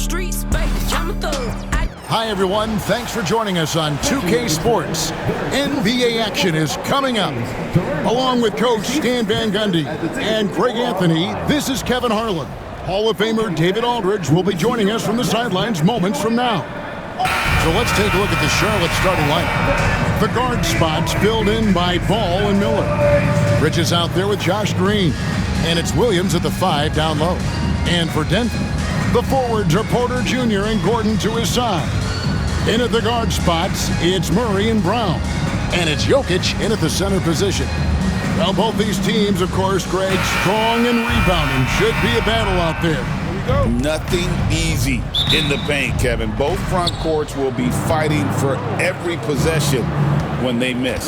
streets, baby, I'm a thug. Hi, everyone. Thanks for joining us on 2K Sports. NBA action is coming up. Along with Coach Stan Van Gundy and Greg Anthony, this is Kevin Harlan. Hall of Famer David Aldridge will be joining us from the sidelines moments from now. So let's take a look at the Charlotte starting lineup. The guard spots filled in by Ball and Miller. Bridges out there with Josh Green. And it's Williams at the 5 down low. And for Denver, the forwards are Porter Jr. and Gordon to his side. In at the guard spots, it's Murray and Brown. And it's Jokic in at the center position. Well, both these teams, of course, Greg, strong and rebounding. Should be a battle out there. Here we go. Nothing easy in the paint, Kevin. Both front courts will be fighting for every possession when they miss.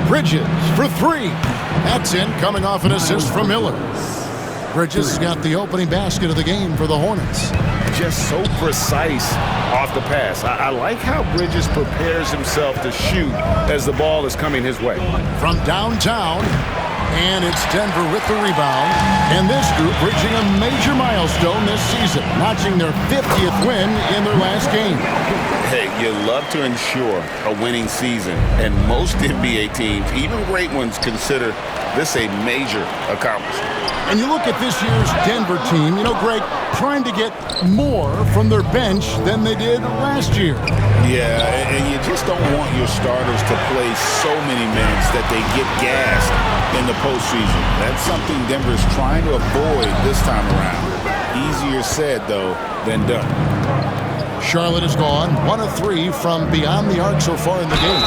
Bridges for 3. That's in, coming off an assist from Miller. Bridges got the opening basket of the game for the Hornets. Just so precise off the pass. I like how Bridges prepares himself to shoot as the ball is coming his way. From downtown, and it's Denver with the rebound. And this group reaching a major milestone this season, notching their 50th win in their last game. Hey, you love to ensure a winning season, and most NBA teams, even great ones, consider this a major accomplishment. And you look at this year's Denver team, you know, Greg, trying to get more from their bench than they did last year. Yeah, and you just don't want your starters to play so many minutes that they get gassed in the postseason. That's something Denver's trying to avoid this time around. Easier said, though, than done. Charlotte is gone, 1 of 3 from beyond the arc so far in the game.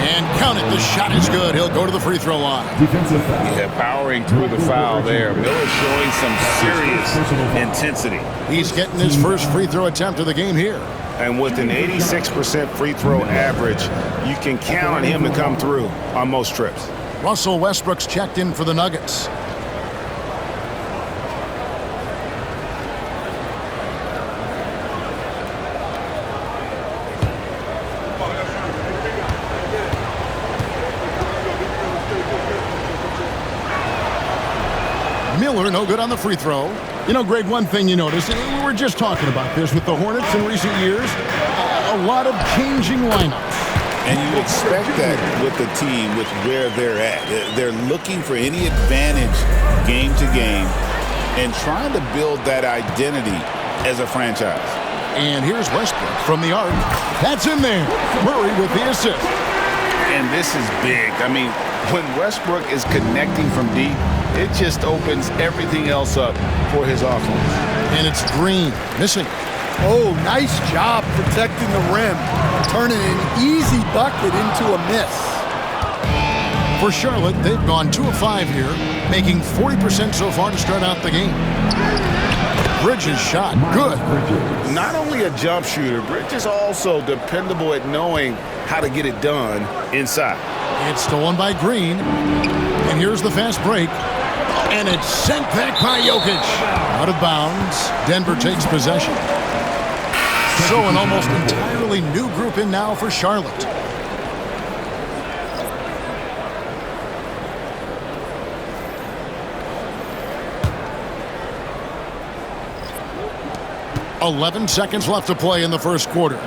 And count it, the shot is good. He'll go to the free throw line. Yeah, powering through the foul there. Miller showing some serious intensity. He's getting his first free throw attempt of the game here. And with an 86% free throw average, you can count on him to come through on most trips. Russell Westbrook's checked in for the Nuggets. Miller, no good on the free throw. You know, Greg, one thing you notice, we were just talking about this with the Hornets in recent years, a lot of changing lineups. And you expect that with the team, with where they're at. They're looking for any advantage game to game and trying to build that identity as a franchise. And here's Westbrook from the arc. That's in there. Murray with the assist. And this is big. I mean, when Westbrook is connecting from deep, it just opens everything else up for his offense. And it's Green missing. Oh, nice job protecting the rim, turning an easy bucket into a miss. For Charlotte, they've gone 2 of 5 here, making 40% so far to start out the game. Bridges shot, good. Not only a jump shooter, Bridges also dependable at knowing how to get it done inside. It's stolen by Green, and here's the fast break. And it's sent back by Jokic. Out of bounds. Denver takes possession. So an almost entirely new group in now for Charlotte. "11 seconds left to play in the first quarter.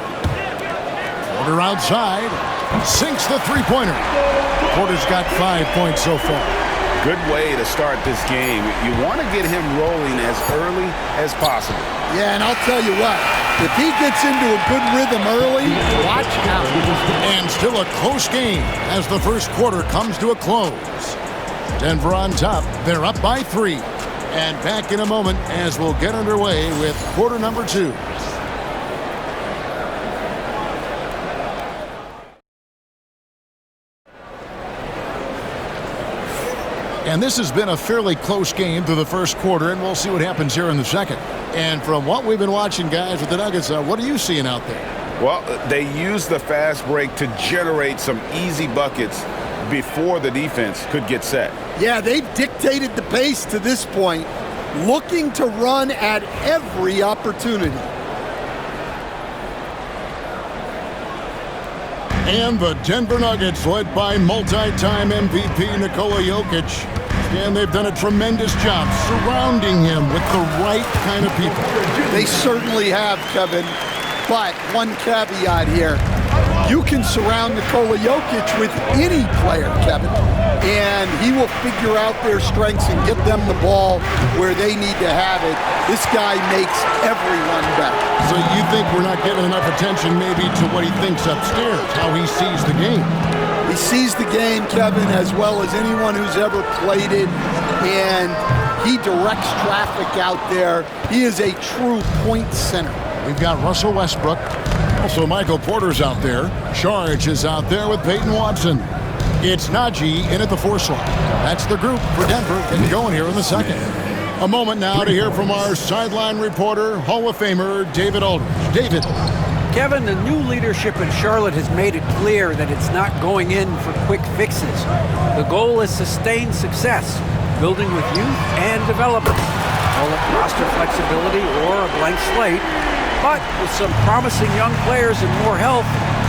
Porter outside. Sinks the three-pointer. Porter's got 5 points so far. Good way to start this game. You want to get him rolling as early as possible. Yeah, and I'll tell you what, if he gets into a good rhythm early, watch out. And still a close game as the first quarter comes to a close. Denver on top. They're up by 3. And back in a moment as we'll get underway with quarter number 2. And this has been a fairly close game through the first quarter, and we'll see what happens here in the second. And from what we've been watching, guys, with the Nuggets, what are you seeing out there? Well, they use the fast break to generate some easy buckets before the defense could get set. Yeah, they've dictated the pace to this point, looking to run at every opportunity. And the Denver Nuggets, led by multi-time MVP Nikola Jokic, And they've done a tremendous job surrounding him with the right kind of people. They certainly have, Kevin. But one caveat here. You can surround Nikola Jokic with any player, Kevin, and he will figure out their strengths and get them the ball where they need to have it. This guy makes everyone better. So you think we're not getting enough attention maybe to what he thinks upstairs, how he sees the game? He sees the game, Kevin, as well as anyone who's ever played it, and he directs traffic out there. He is a true point center. We've got Russell Westbrook. Also, Michael Porter's out there. Charge is out there with Peyton Watson. It's Najee in at the 4 slot. That's the group for Denver getting going here in the second. A moment now to hear from our sideline reporter, Hall of Famer David Aldridge. David. Kevin, the new leadership in Charlotte has made it clear that it's not going in for quick fixes. The goal is sustained success, building with youth and development. Call it roster flexibility or a blank slate. But with some promising young players and more health,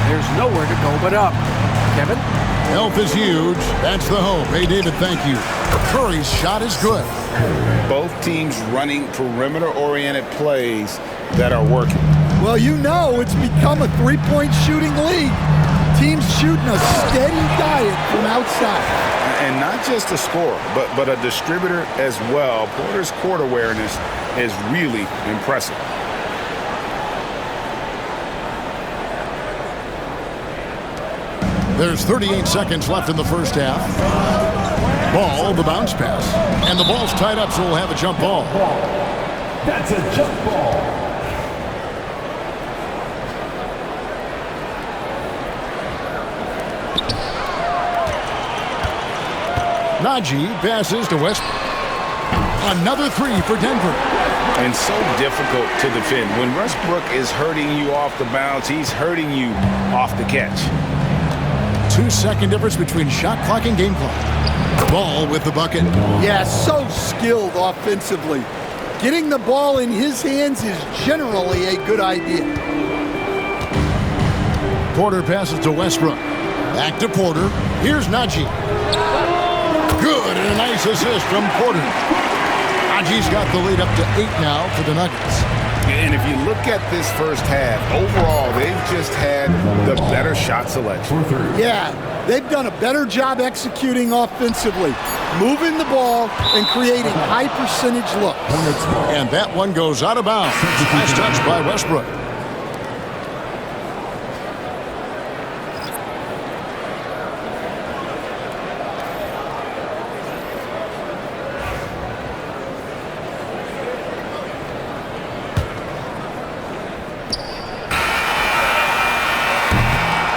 there's nowhere to go but up. Kevin? Health is huge. That's the hope. Hey, David, thank you. Curry's shot is good. Both teams running perimeter-oriented plays that are working. Well, you know it's become a three-point shooting league. Teams shooting a steady diet from outside. And not just a scorer, but a distributor as well. Porter's court awareness is really impressive. There's 38 seconds left in the first half. Ball, the bounce pass. And the ball's tied up, so we'll have a jump ball. That's a jump ball. Najee passes to Westbrook. Another 3 for Denver. And so difficult to defend. When Westbrook is hurting you off the bounce, he's hurting you off the catch. 2-second difference between shot clock and game clock. Ball with the bucket. Yeah, so skilled offensively. Getting the ball in his hands is generally a good idea. Porter passes to Westbrook. Back to Porter. Here's Najee. Good, and a nice assist from Porter. Najee's got the lead up to 8 now for the Nuggets. And if you look at this first half, overall, they've just had the better shot selection. Yeah, they've done a better job executing offensively, moving the ball and creating high percentage looks. And that one goes out of bounds. Nice touch by Westbrook.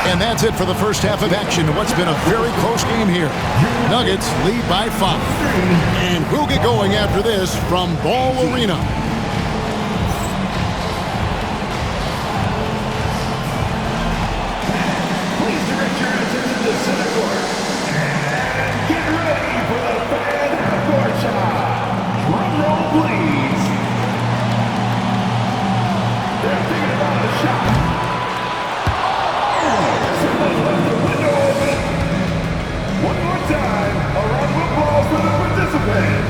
And that's it for the first half of action. What's been a very close game here. Nuggets lead by 5. And we'll get going after this from Ball Arena. Please direct your attention to center court. And get ready for the fan court shot. Drum roll, please. They're thinking about the shot. One more time, a round of applause for the participant.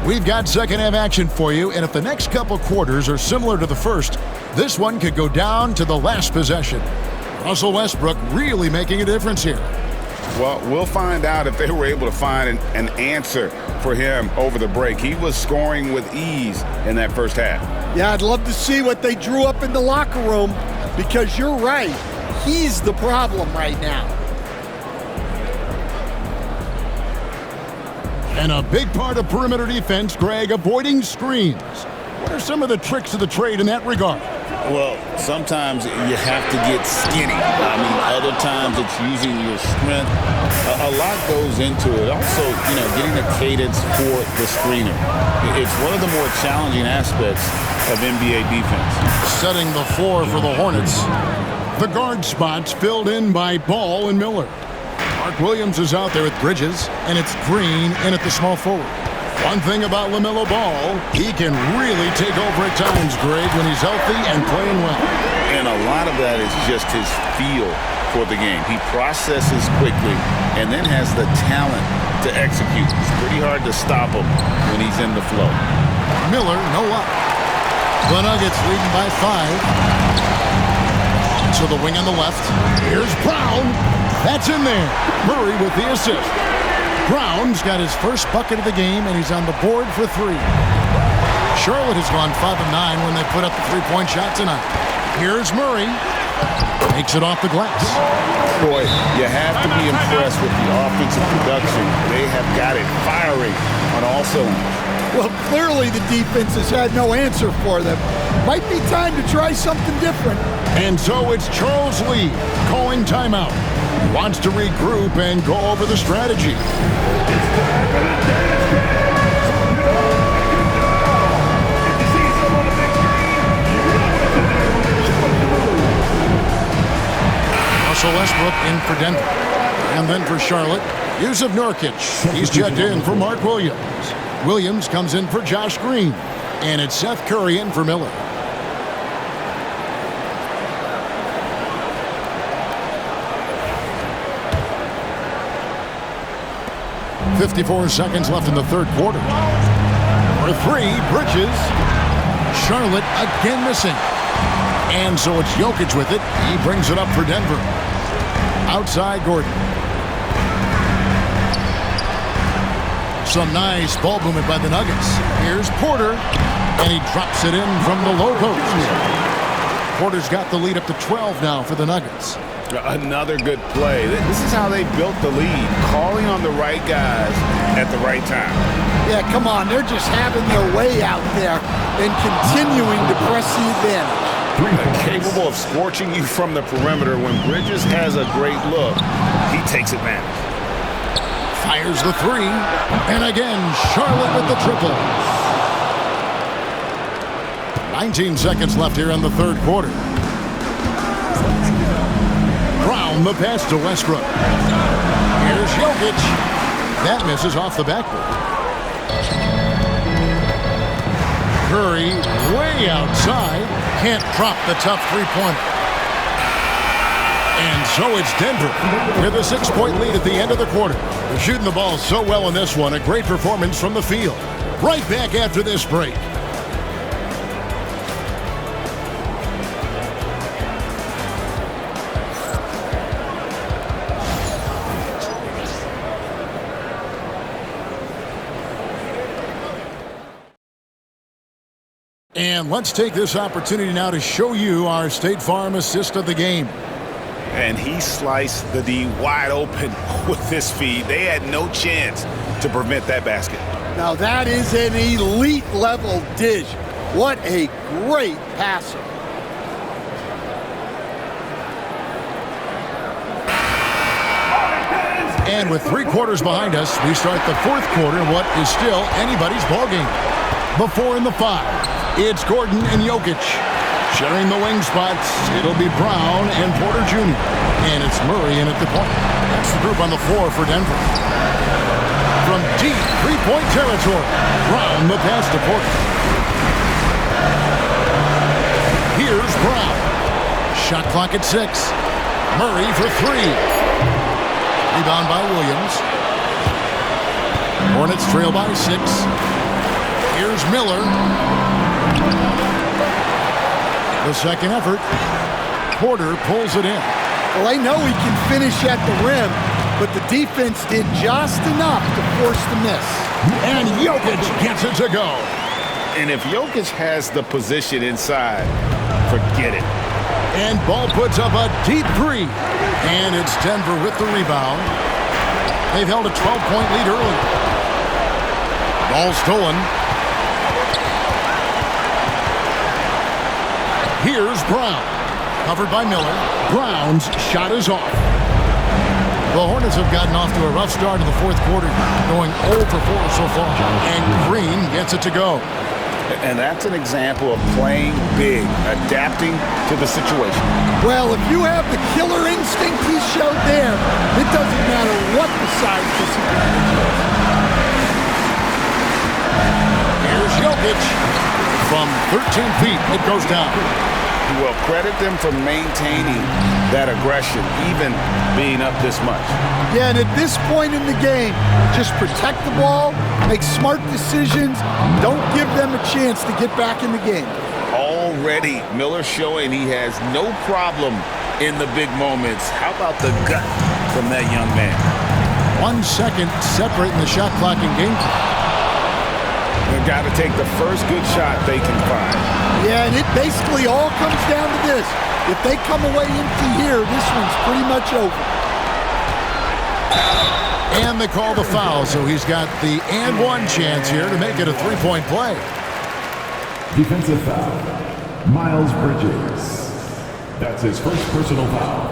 We've got second half action for you, and if the next couple quarters are similar to the first, this one could go down to the last possession. Russell Westbrook really making a difference here. Well, we'll find out if they were able to find an answer for him over the break. He was scoring with ease in that first half. Yeah, I'd love to see what they drew up in the locker room, because you're right. He's the problem right now. And a big part of perimeter defense, Greg, avoiding screens. What are some of the tricks of the trade in that regard? Well, sometimes you have to get skinny. I mean, other times it's using your strength. A lot goes into it. Also, getting a cadence for the screener. It's one of the more challenging aspects of NBA defense. Setting the floor for the Hornets. The guard spots filled in by Ball and Miller. Mark Williams is out there with Bridges, and it's Green in at the small forward. One thing about LaMelo Ball, he can really take over at times, Greg, when he's healthy and playing well. And a lot of that is just his feel for the game. He processes quickly and then has the talent to execute. It's pretty hard to stop him when he's in the flow. Miller, no luck. The Nuggets leading by 5. To the wing on the left. Here's Brown. That's in there. Murray with the assist. Brown's got his first bucket of the game, and he's on the board for 3. Charlotte has gone 5 of 9 when they put up the three-point shot tonight. Here's Murray. Makes it off the glass. Boy, you have to be impressed with the offensive production. They have got it firing on all cylinders. Well, clearly the defense has had no answer for them. Might be time to try something different. And so it's Charles Lee calling timeout. He wants to regroup and go over the strategy. Russell Westbrook in for Denver. And then for Charlotte, Yusuf Nurkic. He's checked in for Mark Williams. Williams comes in for Josh Green. And it's Seth Curry in for Miller. .54 seconds left in the third quarter. For 3, Bridges. Charlotte again missing. And so it's Jokic with it. He brings it up for Denver. Outside Gordon. Some nice ball movement by the Nuggets. Here's Porter. And he drops it in from the low post. Porter's got the lead up to 12 now for the Nuggets. Another good play. This is how they built the lead, calling on the right guys at the right time. Yeah, come on. They're just having their way out there and continuing to press the advantage. Capable of scorching you from the perimeter. When Bridges has a great look, he takes advantage. Fires the 3. And again, Charlotte with the triple. 19 seconds left here in the third quarter. Brown the pass to Westbrook. Here's Jokic. That misses off the backboard. Curry way outside. Can't drop the tough three-pointer. And so it's Denver with a 6-point lead at the end of the quarter. They're shooting the ball so well in this one. A great performance from the field. Right back after this break. And let's take this opportunity now to show you our State Farm assist of the game. And he sliced the D wide open with this feed. They had no chance to prevent that basket. Now that is an elite level dish. What a great passer. And with 3 quarters behind us, we start the fourth quarter, what is still anybody's ballgame. The 4 and the 5. It's Gordon and Jokic. Sharing the wing spots, it'll be Brown and Porter Jr. And it's Murray in at the point. That's the group on the floor for Denver. From deep three-point territory, Brown the pass to Porter. Here's Brown. Shot clock at 6. Murray for 3. Rebound by Williams. Hornets trail by 6. Here's Miller. The second effort. Porter pulls it in. Well, they know he can finish at the rim. but the defense did just enough to force the miss. And Jokic gets it to go. And if Jokic has the position inside, forget it. And ball puts up a deep three. And it's Denver with the rebound. They've held a 12-point lead early. Ball stolen. Here's Brown. Covered by Miller. Brown's shot is off. The Hornets have gotten off to a rough start in the fourth quarter, going 0 for 4 so far. And Green gets it to go. And that's an example of playing big, adapting to the situation. Well, if you have the killer instinct he showed there, it doesn't matter what the size disadvantage is. Here's Jokic. From 13 feet, it goes down. Well, credit them for maintaining that aggression, even being up this much. Yeah, and at this point in the game, just protect the ball, make smart decisions, don't give them a chance to get back in the game. Already, Miller showing he has no problem in the big moments. How about the gut from that young man? 1 second separating the shot clock and game clock. They've got to take the first good shot they can find. Yeah, and it basically all comes down to this. If they come away empty here, this one's pretty much over. And they call the foul, so he's got the and one chance here to make it a three-point play. Defensive foul. Miles Bridges. That's his first personal foul.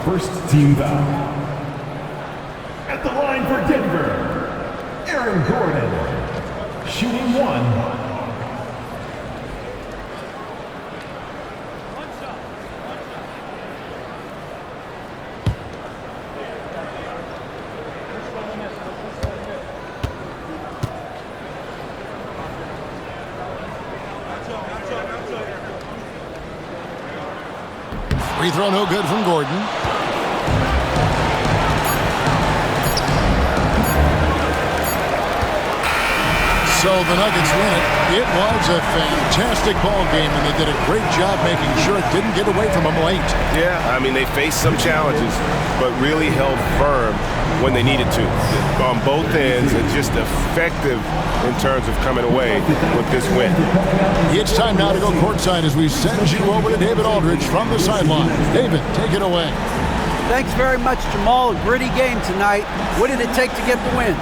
First team foul. At the line for Denver, Aaron Gordon. Shooting one. Free throw no good from Gordon. So the Nuggets win it. It was a fantastic ball game, and they did a great job making sure it didn't get away from them late. Yeah, I mean, they faced some challenges, but really held firm when they needed to on both ends, and just effective in terms of coming away with this win. It's time now to go courtside as we send you over to David Aldridge from the sideline. David, take it away. Thanks very much, Jamal. A gritty game tonight. What did it take to get the win?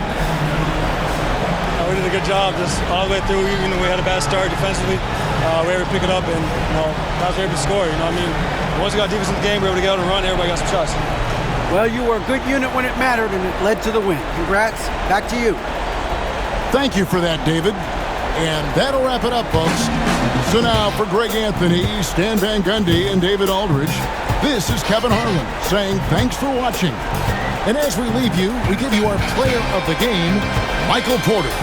We did a good job just all the way through. Even though we had a bad start defensively, we were able to pick it up, and guys were able to score. I mean, once we got defense in the game, we were able to get out and run. Everybody got some shots. Well, you were a good unit when it mattered, and it led to the win. Congrats. Back to you. Thank you for that, David. And that'll wrap it up, folks. So now for Greg Anthony, Stan Van Gundy, and David Aldridge, this is Kevin Harlan saying thanks for watching. And as we leave you, we give you our player of the game, Michael Porter.